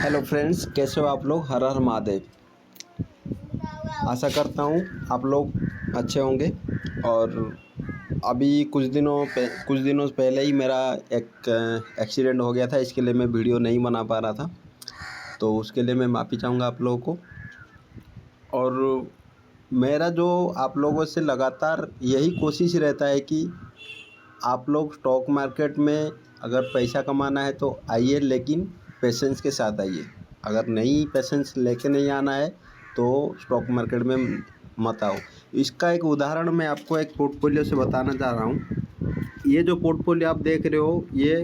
Hello friends, कैसे हो आप लोग। हर हर महादेव। आशा करता हूँ आप लोग अच्छे होंगे। और अभी कुछ दिनों पहले ही मेरा एक एक्सीडेंट हो गया था। इसके लिए मैं वीडियो नहीं बना पा रहा था, तो उसके लिए मैं माफ़ी चाहूँगा आप लोगों को। और मेरा जो आप लोगों से लगातार यही कोशिश रहता है कि आप लोग स्टॉक मार्केट में अगर पैसा कमाना है तो आइए, लेकिन पेशेंस के साथ आइए। अगर नहीं पेशेंस लेके नहीं आना है तो स्टॉक मार्केट में मत आओ। इसका एक उदाहरण मैं आपको एक पोर्टफोलियो से बताना चाह रहा हूँ। ये जो पोर्टफोलियो आप देख रहे हो, ये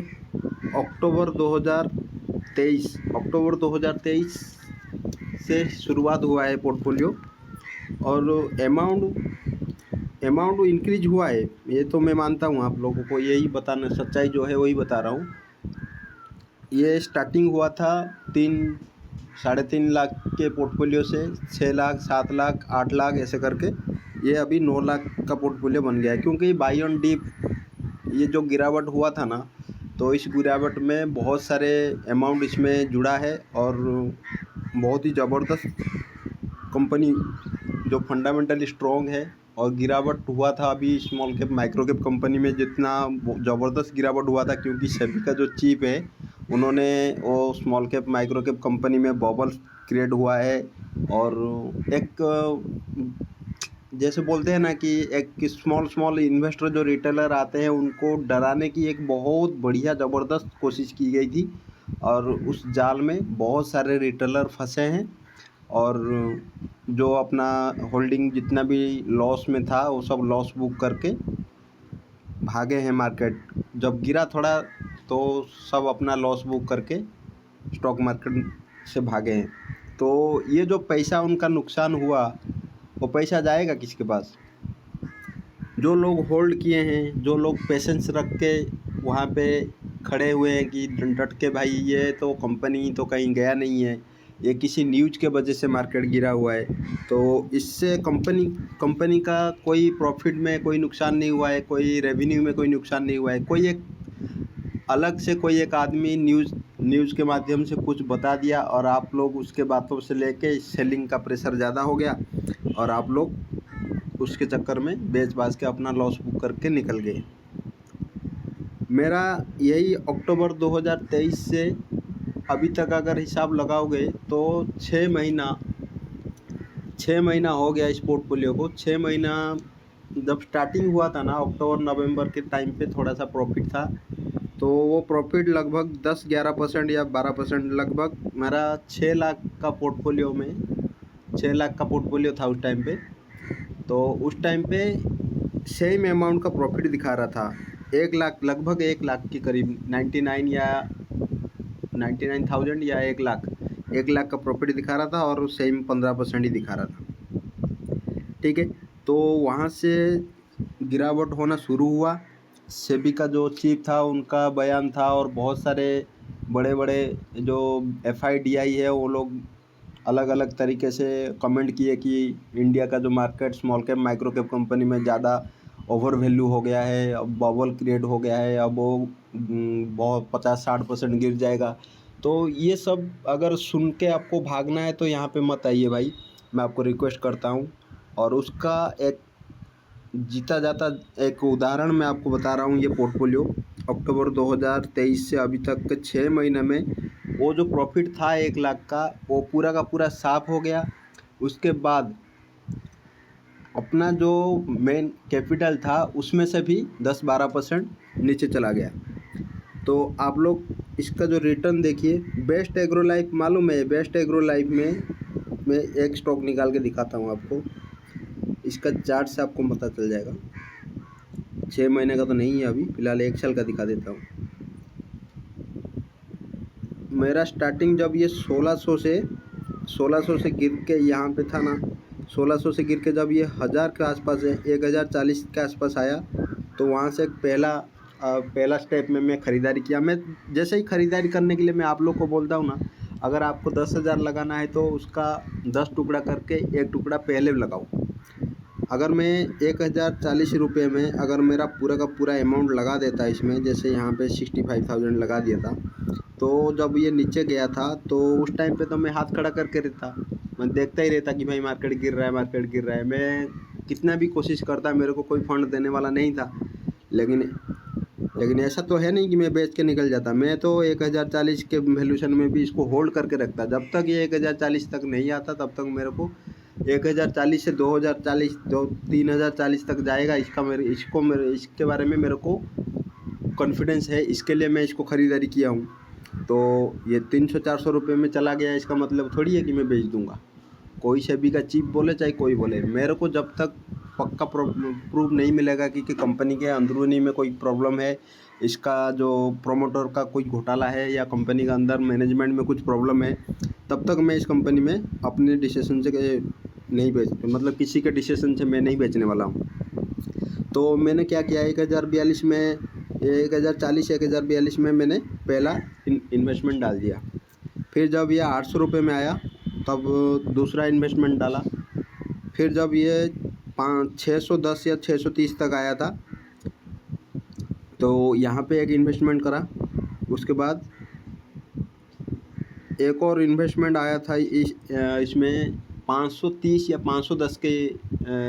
अक्टूबर 2023 से शुरुआत हुआ है पोर्टफोलियो। और अमाउंट इंक्रीज हुआ है, ये तो मैं मानता हूँ। आप लोगों को यही बताना, सच्चाई जो है वही बता रहा हूँ। ये स्टार्टिंग हुआ था 3-3.5 लाख के पोर्टफोलियो से, 6 लाख, 7 लाख, 8 लाख ऐसे करके ये अभी 9 लाख का पोर्टफोलियो बन गया है। क्योंकि बाई ऑन डिप ये जो गिरावट हुआ था ना, तो इस गिरावट में बहुत सारे अमाउंट इसमें जुड़ा है। और बहुत ही ज़बरदस्त कंपनी जो फंडामेंटली स्ट्रॉन्ग है। और गिरावट हुआ था अभी small cap micro cap company में जितना ज़बरदस्त गिरावट हुआ था, क्योंकि सेबी का जो चीफ है उन्होंने वो small cap micro cap company में बबल क्रिएट हुआ है। और एक जैसे बोलते हैं ना कि एक स्मॉल इन्वेस्टर जो रिटेलर आते हैं उनको डराने की एक बहुत बढ़िया ज़बरदस्त कोशिश की गई थी। और उस जाल में बहुत सारे रिटेलर फंसे हैं। और जो अपना होल्डिंग जितना भी लॉस में था वो सब लॉस बुक करके भागे हैं मार्केट। जब गिरा थोड़ा तो सब अपना लॉस बुक करके स्टॉक मार्केट से भागे हैं। तो ये जो पैसा उनका नुकसान हुआ, वो पैसा जाएगा किसके पास। जो लोग होल्ड किए हैं, जो लोग पेशेंस रख के वहाँ पे खड़े हुए हैं कि डट के भाई ये तो कंपनी तो कहीं गया नहीं है, ये किसी न्यूज़ के वजह से मार्केट गिरा हुआ है, तो इससे कंपनी का कोई प्रॉफिट में कोई नुकसान नहीं हुआ है, कोई रेवेन्यू में कोई नुकसान नहीं हुआ है। कोई एक अलग से कोई एक आदमी न्यूज़ के माध्यम से कुछ बता दिया और आप लोग उसके बातों से लेके सेलिंग का प्रेशर ज़्यादा हो गया और आप लोग उसके चक्कर में बेच बाज के अपना लॉस बुक करके निकल गए। मेरा यही अक्टूबर 2023 से अभी तक अगर हिसाब लगाओगे तो 6 महीना हो गया इस पोर्टफोलियो को। 6 महीना जब स्टार्टिंग हुआ था ना, अक्टूबर नवंबर के टाइम पे थोड़ा सा प्रॉफिट था, तो वो प्रॉफिट लगभग 10-11% या 12% लगभग मेरा 6 लाख का पोर्टफोलियो में 6 लाख का पोर्टफोलियो था उस टाइम पे। तो उस टाइम पे सेम अमाउंट का प्रॉफिट दिखा रहा था। 1 लाख, लगभग 1 लाख के करीब, 99,000 या 1 लाख का प्रॉफिट दिखा रहा था और सेम 15% ही दिखा रहा था। ठीक है, तो वहाँ से गिरावट होना शुरू हुआ। सेबी का जो चीफ था उनका बयान था और बहुत सारे बड़े बड़े जो FIDI है वो लोग अलग अलग तरीके से कमेंट किए कि इंडिया का जो market small cap micro cap company में ज़्यादा ओवर वैल्यू हो गया है, अब बबल क्रिएट हो गया है, अब वो बहुत 50-60% गिर जाएगा। तो ये सब अगर सुन के आपको भागना है तो यहाँ पे मत आइए भाई, मैं आपको रिक्वेस्ट करता हूँ। और उसका एक जीता जाता एक उदाहरण मैं आपको बता रहा हूँ। ये पोर्टफोलियो अक्टूबर 2023 से अभी तक के 6 महीने में वो जो प्रॉफिट था 1 लाख का, वो पूरा का पूरा साफ हो गया। उसके बाद अपना जो मेन कैपिटल था उसमें से भी 10-12% नीचे चला गया। तो आप लोग इसका जो रिटर्न देखिए, बेस्ट एग्रो लाइफ मालूम है। बेस्ट एग्रो लाइफ में मैं एक स्टॉक निकाल के दिखाता हूँ आपको, इसका चार्ट से आपको पता चल जाएगा। 6 महीने का तो नहीं है, अभी फ़िलहाल 1 साल का दिखा देता हूँ। मेरा स्टार्टिंग जब ये 1600 से गिर के यहाँ पे था ना, 1600 से गिर के जब ये 1000 के आसपास है, 1040 के आसपास आया, तो वहाँ से एक पहला स्टेप में मैं ख़रीदारी किया। मैं जैसे ही ख़रीदारी करने के लिए मैं आप लोग को बोलता हूँ ना, अगर आपको 10,000 लगाना है तो उसका 10 टुकड़ा करके 1 टुकड़ा पहले लगाओ। अगर मैं 1040 रुपये में अगर मेरा पूरा का पूरा अमाउंट लगा देता इसमें, जैसे यहाँ पे 65,000 लगा दिया था, तो जब ये नीचे गया था तो उस टाइम पे तो मैं हाथ खड़ा करके रहता, मैं देखता ही रहता कि भाई मार्केट गिर रहा है, मार्केट गिर रहा है। मैं कितना भी कोशिश करता, मेरे को कोई फंड देने वाला नहीं था। लेकिन लेकिन ऐसा तो है नहीं कि मैं बेच के निकल जाता। मैं तो 1040 के वैल्यूशन में भी इसको होल्ड करके रखता। जब तक ये 1040 तक नहीं आता तब तक मेरे को 1040 से 2040 3040 तक जाएगा, इसके बारे में मेरे को कॉन्फिडेंस है। इसके लिए मैं इसको ख़रीदारी किया हूँ। तो ये 300-400 रुपये में चला गया, इसका मतलब थोड़ी है कि मैं बेच दूँगा। कोई सेबी का चीफ बोले चाहे कोई बोले, मेरे को जब तक पक्का प्रूफ नहीं मिलेगा कि कंपनी के अंदरूनी में कोई प्रॉब्लम है, इसका जो प्रोमोटर का कोई घोटाला है या कंपनी का अंदर मैनेजमेंट में कुछ प्रॉब्लम है, तब तक मैं इस कंपनी में अपने डिसीजन से नहीं बेच, मतलब किसी के डिसीजन से मैं नहीं बेचने वाला हूँ। तो मैंने क्या किया, 1042 में 1040 में मैंने पहला इन्वेस्टमेंट डाल दिया। फिर जब ये 800 रुपये में आया तब दूसरा इन्वेस्टमेंट डाला। फिर जब ये 610 या 630 तक आया था तो यहाँ पे एक इन्वेस्टमेंट करा। उसके बाद एक और इन्वेस्टमेंट आया था इसमें 530 या 510 के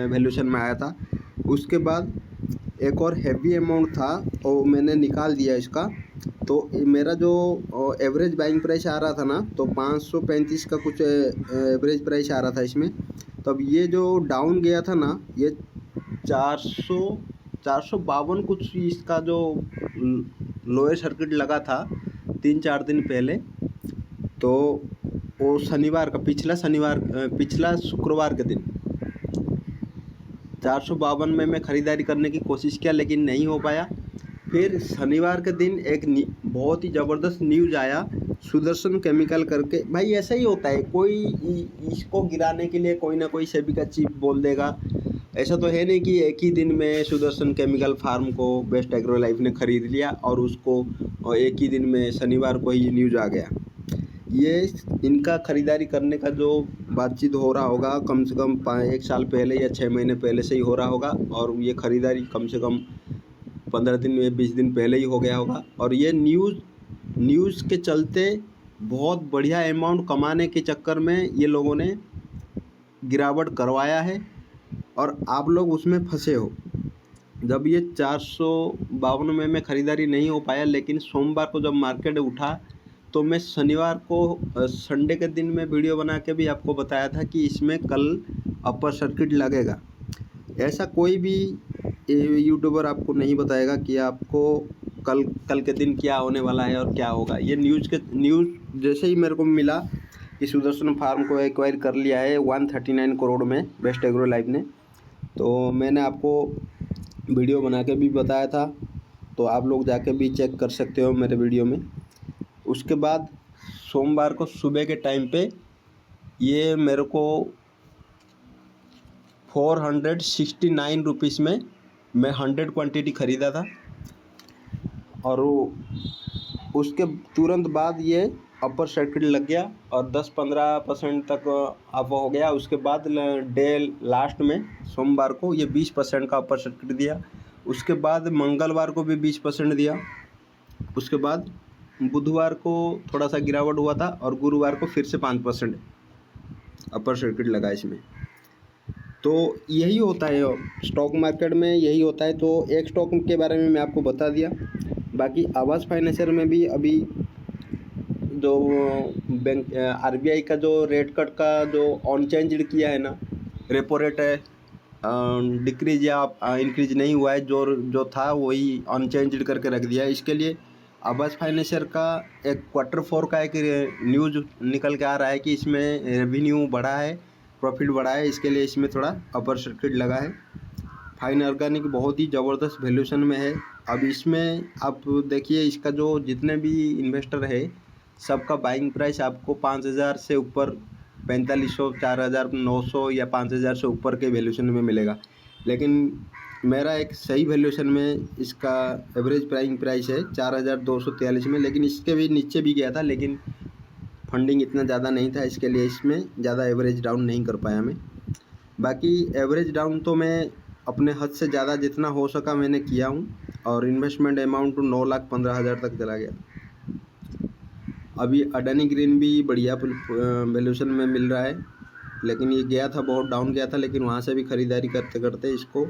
वैल्यूशन में आया था। उसके बाद एक और हैवी अमाउंट था और मैंने निकाल दिया इसका। तो मेरा जो एवरेज बाइंग प्राइस आ रहा था ना, तो 535 का कुछ एवरेज प्राइस आ रहा था इसमें। तब ये जो डाउन गया था ना, ये 452 कुछ इसका जो लोअर सर्किट लगा था 3-4 दिन पहले। तो वो शनिवार का पिछला शुक्रवार के दिन 452 में मैं ख़रीदारी करने की कोशिश किया, लेकिन नहीं हो पाया। फिर शनिवार के दिन एक बहुत ही ज़बरदस्त न्यूज़ आया, सुदर्शन केमिकल करके। भाई ऐसा ही होता है, कोई इसको गिराने के लिए कोई ना कोई सेबी का चीफ बोल देगा। ऐसा तो है नहीं कि एक ही दिन में सुदर्शन केमिकल फार्म को बेस्ट एग्रो लाइफ ने ख़रीद लिया और उसको एक ही दिन में शनिवार को ही न्यूज़ आ गया। ये इनका ख़रीदारी करने का जो बातचीत हो रहा होगा, कम से कम 1 साल पहले या 6 महीने पहले से ही हो रहा होगा। और ये ख़रीदारी कम से कम 15 दिन या 20 दिन पहले ही हो गया होगा। और ये न्यूज़ के चलते बहुत बढ़िया अमाउंट कमाने के चक्कर में ये लोगों ने गिरावट करवाया है और आप लोग उसमें फंसे हो। जब ये 452 में ख़रीदारी नहीं हो पाया, लेकिन सोमवार को जब मार्केट उठा तो मैं शनिवार को संडे के दिन में वीडियो बना के भी आपको बताया था कि इसमें कल अपर सर्किट लगेगा। ऐसा कोई भी यूट्यूबर आपको नहीं बताएगा कि आपको कल के दिन क्या होने वाला है और क्या होगा। ये न्यूज़ जैसे ही मेरे को मिला कि सुदर्शन फार्म को एक्वायर कर लिया है 139 करोड़ में बेस्ट एग्रो लाइफ ने, तो मैंने आपको वीडियो बना के भी बताया था। तो आप लोग जाके भी चेक कर सकते हो मेरे वीडियो में। उसके बाद सोमवार को सुबह के टाइम पे ये मेरे को 469 रुपीज़ में मैं 100 क्वांटिटी ख़रीदा था और उसके तुरंत बाद ये अपर सर्किट लग गया और 10-15% तक अप हो गया। उसके बाद डे लास्ट में सोमवार को ये 20% का अपर सर्किट दिया। उसके बाद मंगलवार को भी 20% दिया। उसके बाद बुधवार को थोड़ा सा गिरावट हुआ था और गुरुवार को फिर से 5% अपर सर्किट लगा इसमें। तो यही होता है स्टॉक मार्केट में, यही होता है। तो एक स्टॉक के बारे में मैं आपको बता दिया। बाकी आवास फाइनेंसर में भी अभी जो बैंक RBI का जो रेट कट का जो अनचेंज्ड किया है ना, रेपो रेट है डिक्रीज या इंक्रीज नहीं हुआ है, जो था वही अनचेंज्ड करके रख दिया है। इसके लिए आवास फाइनेंसर का एक Q4 का एक न्यूज़ निकल के आ रहा है कि इसमें रेवेन्यू बढ़ा है, प्रॉफिट बढ़ा है। इसके लिए इसमें थोड़ा अपर सर्किट लगा है। फाइन ऑर्गेनिक बहुत ही ज़बरदस्त वैल्यूशन में है। अब इसमें आप देखिए, इसका जो जितने भी इन्वेस्टर है सबका बाइंग प्राइस आपको 5,000 से ऊपर, 4,500, 4,900 या 5,000 से ऊपर के वैल्यूशन में मिलेगा। लेकिन मेरा एक सही वैल्यूशन में इसका एवरेज बाइंग प्राइस है 4,243 में, लेकिन इसके भी नीचे भी गया था, लेकिन फंडिंग इतना ज़्यादा नहीं था, इसके लिए इसमें ज़्यादा एवरेज डाउन नहीं कर पाया मैं। बाकी एवरेज डाउन तो मैं अपने हद से ज़्यादा जितना हो सका मैंने किया हूँ, और इन्वेस्टमेंट अमाउंट 9,15,000 तक चला गया। अभी अडानी ग्रीन भी बढ़िया वैल्यूएशन में मिल रहा है, लेकिन ये गया था, बहुत डाउन गया था, लेकिन वहाँ से भी ख़रीदारी करते करते इसको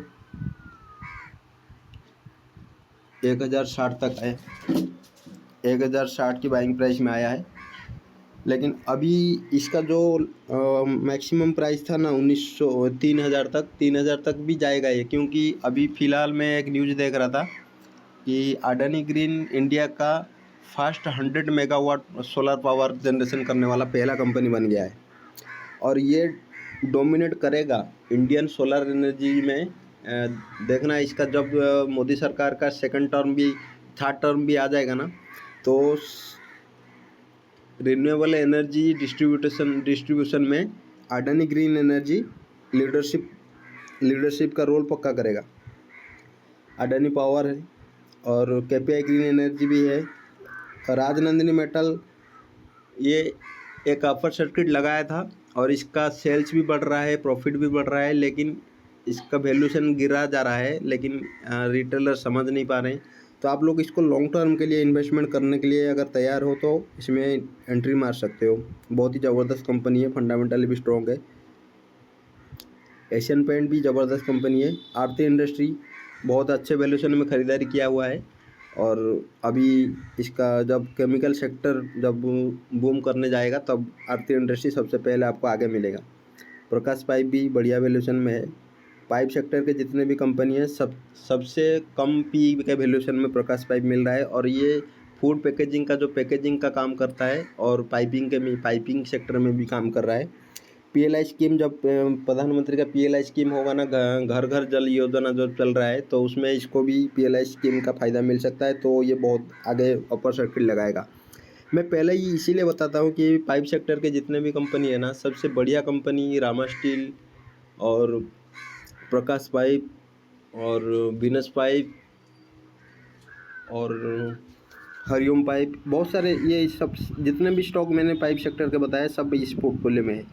1,060 तक आए, 1,060 की बाइंग प्राइस में आया है। लेकिन अभी इसका जो मैक्सिमम प्राइस था ना 1900 3,000 तक, 3,000 तक भी जाएगा ये, क्योंकि अभी फ़िलहाल मैं एक न्यूज़ देख रहा था कि अडानी ग्रीन इंडिया का fast 100 megawatt solar power generation करने वाला पहला कंपनी बन गया है, और ये डोमिनेट करेगा इंडियन सोलर एनर्जी में। देखना इसका जब मोदी सरकार का सेकंड टर्म भी, थर्ड टर्म भी आ जाएगा ना, तो रिन्यूएबल एनर्जी डिस्ट्रीब्यूशन में अडानी ग्रीन एनर्जी लीडरशिप का रोल पक्का करेगा। अडानी पावर है और केपीआई ग्रीन एनर्जी भी है। राजनंदिनी मेटल ये एक अपर सर्किट लगाया था और इसका सेल्स भी बढ़ रहा है, प्रॉफिट भी बढ़ रहा है, लेकिन इसका वैल्यूएशन गिरा जा रहा है, लेकिन रिटेलर समझ नहीं पा रहे हैं। तो आप लोग इसको लॉन्ग टर्म के लिए इन्वेस्टमेंट करने के लिए अगर तैयार हो तो इसमें एंट्री मार सकते हो। बहुत ही ज़बरदस्त कंपनी है, फंडामेंटली भी स्ट्रॉन्ग है। एशियन पेंट भी ज़बरदस्त कंपनी है। आरती इंडस्ट्री बहुत अच्छे वैल्यूएशन में ख़रीदारी किया हुआ है, और अभी इसका जब केमिकल सेक्टर जब बूम करने जाएगा तब आरती इंडस्ट्री सबसे पहले आपको आगे मिलेगा। प्रकाश पाइप भी बढ़िया वैल्यूएशन में है। पाइप सेक्टर के जितने भी कंपनी हैं सबसे कम पी के वैल्यूएशन में प्रकाश पाइप मिल रहा है, और ये फूड पैकेजिंग का जो पैकेजिंग का काम करता है और पाइपिंग सेक्टर में भी काम कर रहा है। पीएलआई स्कीम, जब प्रधानमंत्री का पीएलआई स्कीम होगा ना, घर घर जल योजना जो चल रहा है, तो उसमें इसको भी पीएलआई स्कीम का फ़ायदा मिल सकता है, तो ये बहुत आगे अपर सर्किट लगाएगा। मैं पहले ही इसीलिए बताता हूँ कि पाइप सेक्टर के जितने भी कंपनी है ना, सबसे बढ़िया कंपनी रामा स्टील और प्रकाश पाइप और विनस पाइप और हरिओम पाइप, बहुत सारे ये सब जितने भी स्टॉक मैंने पाइप सेक्टर के बताए सब इस पोर्टफोलियो में है।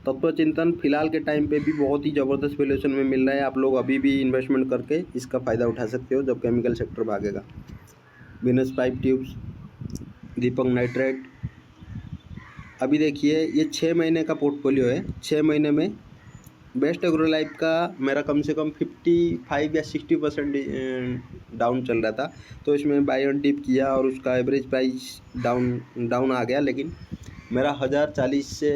तत्व चिंतन फिलहाल के टाइम पे भी बहुत ही ज़बरदस्त वैल्यूएशन में मिल रहा है। आप लोग अभी भी इन्वेस्टमेंट करके इसका फ़ायदा उठा सकते हो जब केमिकल सेक्टर भागेगा। विनस पाइप ट्यूब्स, दीपक नाइट्रेट। अभी देखिए ये 6 महीने का पोर्टफोलियो है। 6 महीने में बेस्ट एग्रो लाइफ का मेरा कम से कम 55 या 60% डाउन चल रहा था, तो इसमें बाय ऑन डिप किया और उसका एवरेज प्राइस डाउन आ गया, लेकिन मेरा 1040 से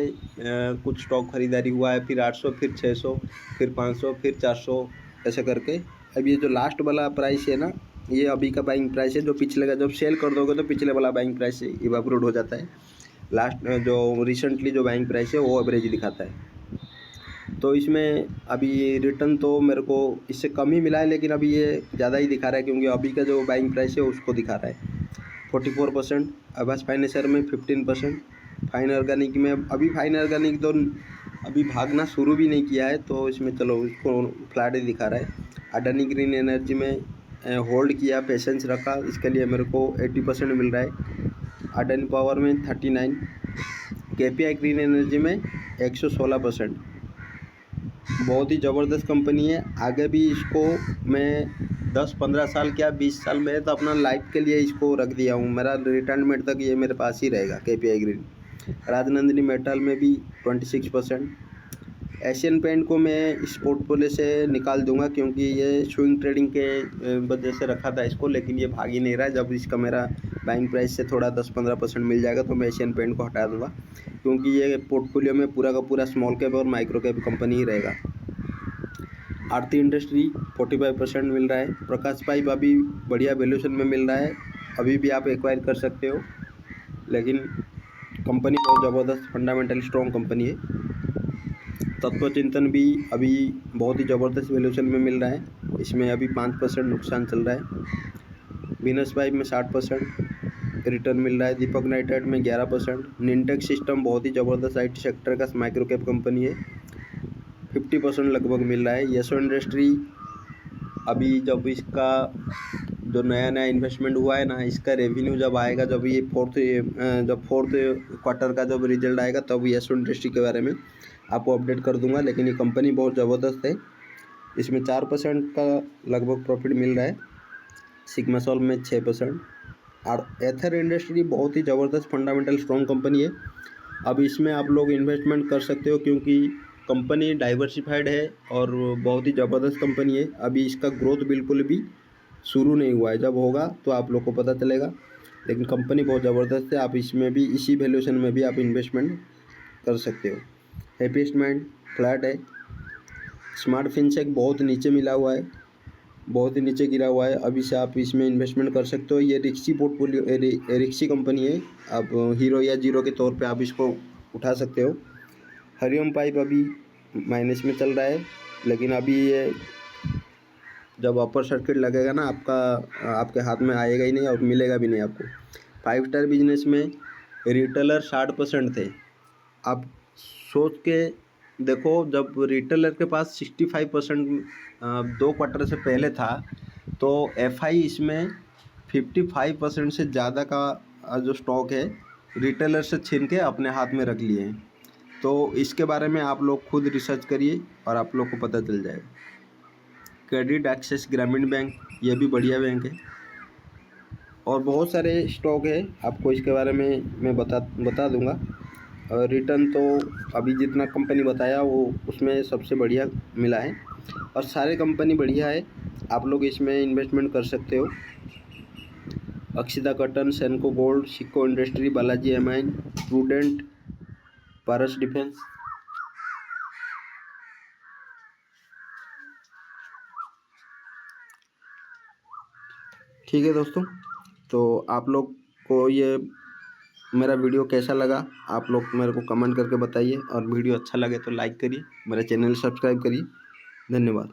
कुछ स्टॉक खरीदारी हुआ है, फिर 800, फिर 600, फिर 500, फिर 400, ऐसे करके। अब ये जो लास्ट वाला प्राइस है ना, ये अभी का बाइंग प्राइस है, जो पिछले का जब सेल कर दोगे तो पिछले वाला बाइंग प्राइस इवापोरेट हो जाता है। लास्ट जो रिसेंटली जो बाइंग प्राइस है वो एवरेज दिखाता है। तो इसमें अभी रिटर्न तो मेरे को इससे कम ही मिला है, लेकिन अभी ये ज़्यादा ही दिखा रहा है, क्योंकि अभी का जो बाइंग प्राइस है उसको दिखा रहा है 44%। आवास फाइनेंसर में 15%। फाइन ऑर्गेनिक में, अभी फाइन ऑर्गेनिक तो अभी भागना शुरू भी नहीं किया है, तो इसमें चलो इसको फ्लैट ही दिखा रहा है। अडानी ग्रीन एनर्जी में होल्ड किया, पेशेंस रखा, इसके लिए मेरे को 80% मिल रहा है। अडानी पावर में 39, केपीआई ग्रीन एनर्जी में 116%। बहुत ही ज़बरदस्त कंपनी है। आगे भी इसको मैं 10-15 साल क्या 20 साल में तो अपना लाइफ के लिए इसको रख दिया हूँ। मेरा रिटायरमेंट तक ये मेरे पास ही रहेगा केपीआई ग्रीन। राजनंदिनी मेटल में भी 26%। एशियन पेंट को मैं इस पोर्टफोलियो से निकाल दूंगा, क्योंकि ये स्विंग ट्रेडिंग के वजह से रखा था इसको, लेकिन ये भाग ही नहीं रहा है। जब इसका मेरा बाइंग प्राइस से थोड़ा 10-15% मिल जाएगा तो मैं एशियन पेंट को हटा दूंगा, क्योंकि ये पोर्टफोलियो में पूरा का पूरा स्मॉल कैप और माइक्रो कैप कंपनी ही रहेगा। आरती इंडस्ट्री 45% मिल रहा है। प्रकाश पाइप अभी बढ़िया वैल्यूएशन में मिल रहा है, अभी भी आप एक्वायर कर सकते हो, लेकिन कंपनी बहुत ज़बरदस्त फंडामेंटल स्ट्रॉन्ग कंपनी है। तत्व चिंतन भी अभी बहुत ही ज़बरदस्त वैल्यूएशन में मिल रहा है, इसमें अभी 5% नुकसान चल रहा है। विनस पाइप में 60% रिटर्न मिल रहा है। दीपक नाइट्रेट में 11%। निंटेक सिस्टम बहुत ही ज़बरदस्त IT सेक्टर का माइक्रो कैप कंपनी है, 50% लगभग मिल रहा है। यशो इंडस्ट्री अभी जब इसका जो नया नया इन्वेस्टमेंट हुआ है ना, इसका रेवेन्यू जब आएगा, जब ये फोर्थ क्वार्टर का जब रिजल्ट आएगा, तब यशो इंडस्ट्री के बारे में आपको अपडेट कर दूंगा। लेकिन ये कंपनी बहुत ज़बरदस्त है, इसमें 4% का लगभग प्रॉफिट मिल रहा है, सिग्मा सॉल्व में 6%। और एथर इंडस्ट्री बहुत ही ज़बरदस्त फंडामेंटल स्ट्रॉन्ग कंपनी है। अब इसमें आप लोग इन्वेस्टमेंट कर सकते हो क्योंकि कंपनी डाइवर्सिफाइड है और बहुत ही ज़बरदस्त कंपनी है। अभी इसका ग्रोथ बिल्कुल भी शुरू नहीं हुआ है, जब होगा तो आप लोग को पता चलेगा। लेकिन कंपनी बहुत ज़बरदस्त है, आप इसमें भी इसी वैल्यूएशन में भी आप इन्वेस्टमेंट कर सकते हो। हैप्पीएस्ट माइंड फ्लैट है। स्मार्ट फिनसेक बहुत नीचे मिला हुआ है, बहुत ही नीचे गिरा हुआ है। अभी से आप इसमें इन्वेस्टमेंट कर सकते हो। ये रिक्सी पोर्टफोलियो रिक्सी कंपनी है, आप हीरो या जीरो के तौर पे आप इसको उठा सकते हो। हरिओम पाइप अभी माइनस में चल रहा है, लेकिन अभी ये जब अपर सर्किट लगेगा ना आपके हाथ में आएगा ही नहीं और मिलेगा भी नहीं आपको। 5 स्टार बिजनेस में रिटेलर 60% थे। आप सोच के देखो, जब रिटेलर के पास 65% 2 क्वार्टर से पहले था, तो एफआई इसमें 55% से ज़्यादा का जो स्टॉक है रिटेलर से छीन के अपने हाथ में रख लिए हैं। तो इसके बारे में आप लोग खुद रिसर्च करिए और आप लोग को पता चल जाएगा। क्रेडिट एक्सेस ग्रामीण बैंक, ये भी बढ़िया बैंक है। और बहुत सारे स्टॉक है, आपको इसके बारे में मैं बता दूंगा। और रिटर्न तो अभी जितना कंपनी बताया वो उसमें सबसे बढ़िया मिला है, और सारे कंपनी बढ़िया है, आप लोग इसमें इन्वेस्टमेंट कर सकते हो। Akshita cotton, सेनको gold, सिक्को industry, Balaji amine, prudent, पारस डिफेंस। ठीक है दोस्तों, तो आप लोग को ये मेरा वीडियो कैसा लगा आप लोग मेरे को कमेंट करके बताइए, और वीडियो अच्छा लगे तो लाइक करिए, मेरा चैनल सब्सक्राइब करिए। धन्यवाद।